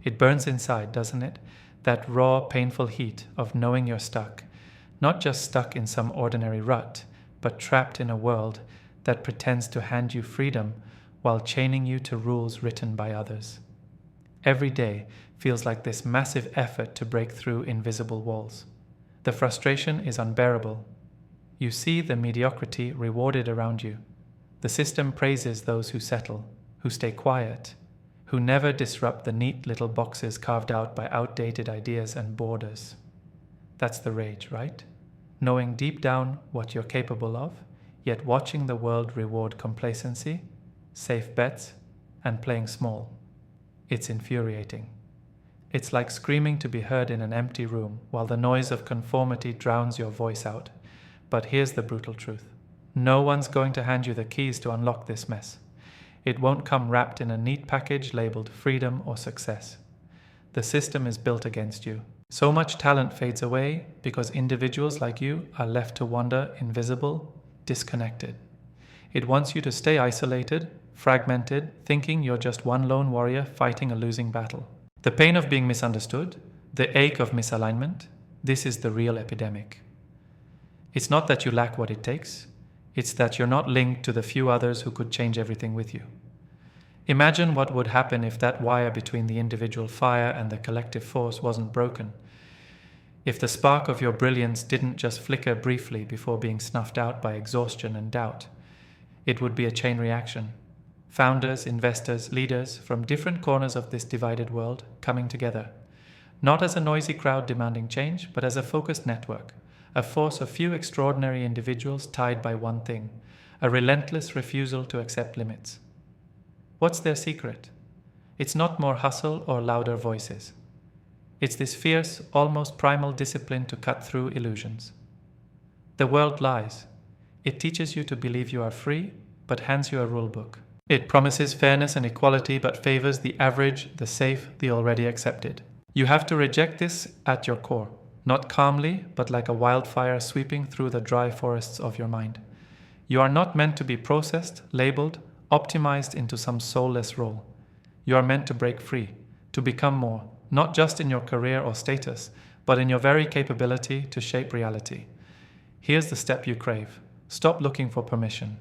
It burns inside, doesn't it? That raw, painful heat of knowing you're stuck. Not just stuck in some ordinary rut, but trapped in a world that pretends to hand you freedom while chaining you to rules written by others. Every day feels like this massive effort to break through invisible walls. The frustration is unbearable. You see the mediocrity rewarded around you. The system praises those who settle, who stay quiet, who never disrupt the neat little boxes carved out by outdated ideas and borders. That's the rage, right? Knowing deep down what you're capable of, yet watching the world reward complacency, safe bets, and playing small. It's infuriating. It's like screaming to be heard in an empty room while the noise of conformity drowns your voice out. But here's the brutal truth. No one's going to hand you the keys to unlock this mess. It won't come wrapped in a neat package labeled freedom or success. The system is built against you. So much talent fades away because individuals like you are left to wander invisible, disconnected. It wants you to stay isolated, fragmented, thinking you're just one lone warrior fighting a losing battle. The pain of being misunderstood, the ache of misalignment, this is the real epidemic. It's not that you lack what it takes, it's that you're not linked to the few others who could change everything with you. Imagine what would happen if that wire between the individual fire and the collective force wasn't broken. If the spark of your brilliance didn't just flicker briefly before being snuffed out by exhaustion and doubt. It would be a chain reaction. Founders, investors, leaders from different corners of this divided world coming together. Not as a noisy crowd demanding change, but as a focused network. A force of few extraordinary individuals tied by one thing, a relentless refusal to accept limits. What's their secret? It's not more hustle or louder voices. It's this fierce, almost primal discipline to cut through illusions. The world lies. It teaches you to believe you are free, but hands you a rule book. It promises fairness and equality, but favors the average, the safe, the already accepted. You have to reject this at your core. Not calmly, but like a wildfire sweeping through the dry forests of your mind. You are not meant to be processed, labeled, optimized into some soulless role. You are meant to break free, to become more, not just in your career or status, but in your very capability to shape reality. Here's the step you crave. Stop looking for permission.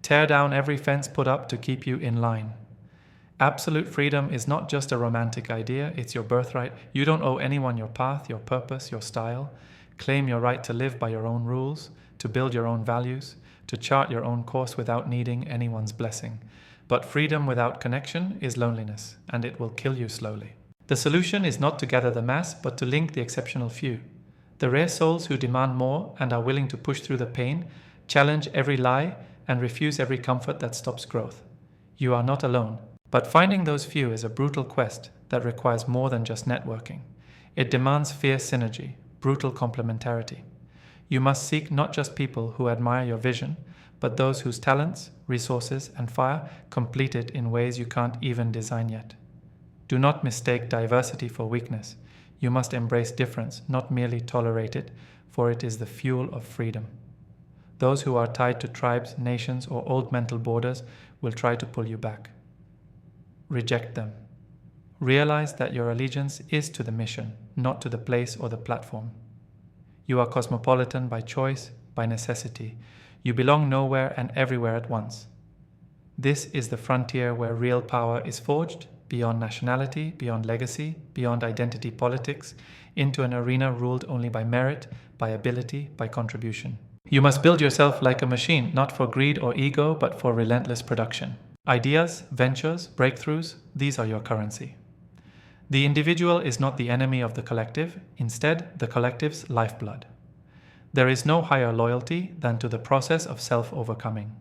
Tear down every fence put up to keep you in line. Absolute freedom is not just a romantic idea, it's your birthright. You don't owe anyone your path, your purpose, your style. Claim your right to live by your own rules, to build your own values, to chart your own course without needing anyone's blessing. But freedom without connection is loneliness, and it will kill you slowly. The solution is not to gather the mass, but to link the exceptional few. The rare souls who demand more and are willing to push through the pain, challenge every lie, and refuse every comfort that stops growth. You are not alone. But finding those few is a brutal quest that requires more than just networking. It demands fierce synergy, brutal complementarity. You must seek not just people who admire your vision, but those whose talents, resources, and fire complete it in ways you can't even design yet. Do not mistake diversity for weakness. You must embrace difference, not merely tolerate it, for it is the fuel of freedom. Those who are tied to tribes, nations, or old mental borders will try to pull you back. Reject them. Realize that your allegiance is to the mission, not to the place or the platform. You are cosmopolitan by choice, by necessity. You belong nowhere and everywhere at once. This is the frontier where real power is forged, beyond nationality, beyond legacy, beyond identity politics, into an arena ruled only by merit, by ability, by contribution. You must build yourself like a machine, not for greed or ego, but for relentless production. Ideas, ventures, breakthroughs, these are your currency. The individual is not the enemy of the collective, instead, the collective's lifeblood. There is no higher loyalty than to the process of self-overcoming.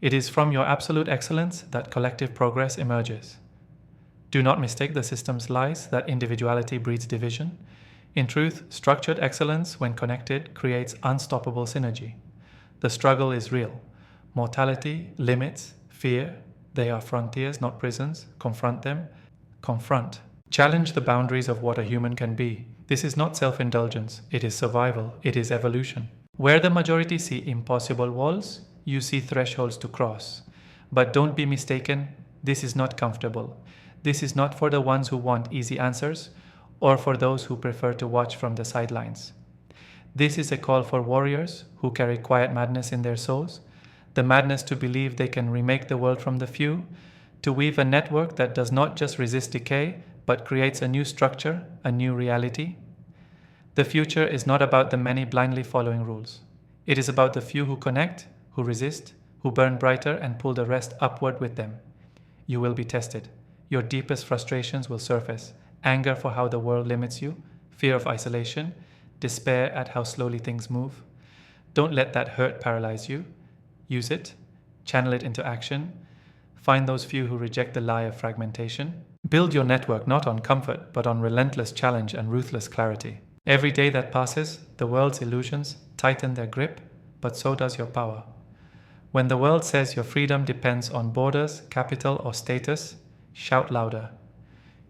It is from your absolute excellence that collective progress emerges. Do not mistake the system's lies that individuality breeds division. In truth, structured excellence, when connected, creates unstoppable synergy. The struggle is real. Mortality, limits, fear, they are frontiers, not prisons. Confront them. Confront. Challenge the boundaries of what a human can be. This is not self-indulgence. It is survival. It is evolution. Where the majority see impossible walls, you see thresholds to cross. But don't be mistaken, this is not comfortable. This is not for the ones who want easy answers or for those who prefer to watch from the sidelines. This is a call for warriors who carry quiet madness in their souls, the madness to believe they can remake the world from the few, to weave a network that does not just resist decay, but creates a new structure, a new reality. The future is not about the many blindly following rules. It is about the few who connect, who resist, who burn brighter and pull the rest upward with them. You will be tested. Your deepest frustrations will surface. Anger for how the world limits you, fear of isolation, despair at how slowly things move. Don't let that hurt paralyze you. Use it, channel it into action. Find those few who reject the lie of fragmentation. Build your network not on comfort, but on relentless challenge and ruthless clarity. Every day that passes, the world's illusions tighten their grip, but so does your power. When the world says your freedom depends on borders, capital, or status, shout louder.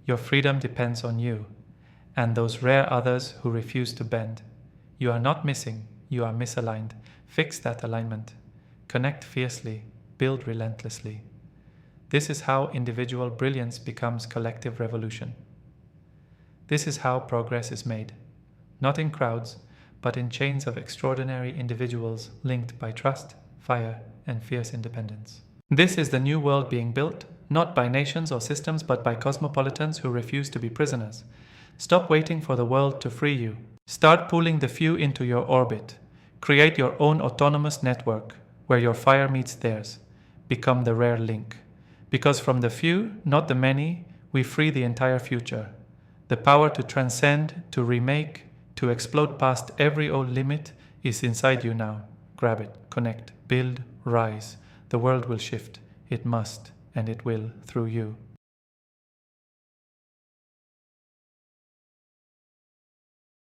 Your freedom depends on you, and those rare others who refuse to bend. You are not missing, you are misaligned. Fix that alignment. Connect fiercely, build relentlessly. This is how individual brilliance becomes collective revolution. This is how progress is made. Not in crowds, but in chains of extraordinary individuals linked by trust, fire, and fierce independence. This is the new world being built, not by nations or systems, but by cosmopolitans who refuse to be prisoners. Stop waiting for the world to free you. Start pulling the few into your orbit. Create your own autonomous network where your fire meets theirs. Become the rare link. Because from the few, not the many, we free the entire future. The power to transcend, to remake, to explode past every old limit is inside you now. Grab it, connect, build, rise. The world will shift. It must, and it will through you.